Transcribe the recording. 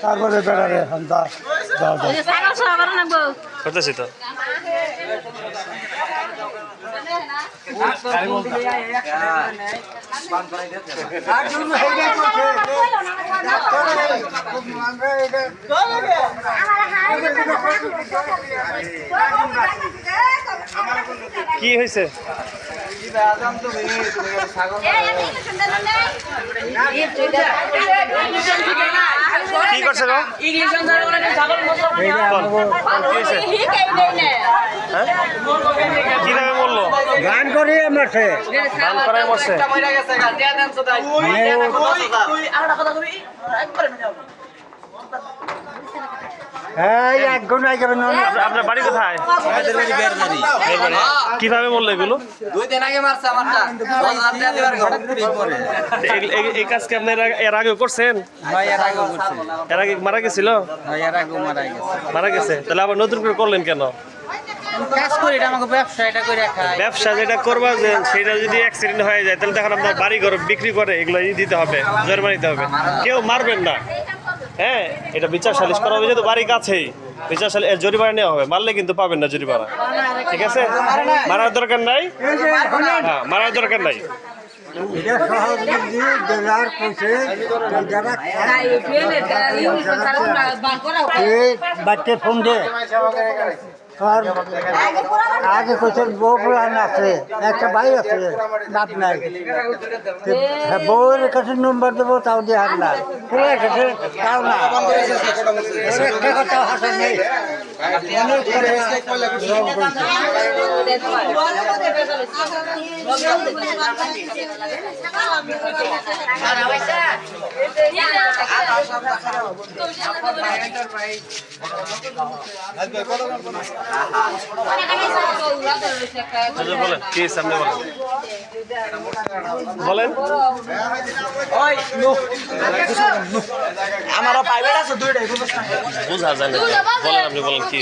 তারপরে বেড়ারে করতেছি তো কি হয়েছে কি করছে গো কিভাবে বললো গান করিয়ে মারছে গান করায় মরছে হ্যাঁ এক ঘন্টা যাবেন আপনার বাড়ি কোথায় কিভাবে বললো এগুলো 2 দিন আগে মারছে আমারটা 10,000 টাকা দেওয়ার ঘরে পরে এই কাজ কি আপনি এর আগে করছেন ভাই এর আগে করছে এর আগে মারা গেছিল ভাই এর আগে মারা গেছে তাহলে আবার নতুন করে করলেন কেন কাজ করি এটা আমাকে ব্যবসা এটা করে খাই ব্যবসা যেটা করবা যে সেটা যদি অ্যাক্সিডেন্ট হয়ে যায় তাহলে দেখেন আপনার বাড়ি ঘর বিক্রি করে এগুলো দিতে হবে জরিমানা দিতে হবে কেউ মারবেন না হ্যাঁ এটা বিচার সালিশ করা হবে যেহেতু বাড়ি কাছেই বিচার সালিশ জরিমানা নেওয়া হবে মারলে কিন্তু পাবেন না জরিমানা ঠিক আছে মারার দরকার নাই হ্যাঁ মারার দরকার নাই বাচ্চা ফোন দে আগে কোথাও বউ পুরান আছে একটা ভাই আছে বাপ নাই বউয়ের কাছে নম্বর দেবো তাও দিয়ে হার না পুরার কাছে তাও না একটা কথা হাসা নেই বলেন কি সামনে বলেন আমারও প্রাইভেট আছে দুইটাই বুঝা যায় না বলেন আপনি বলেন কি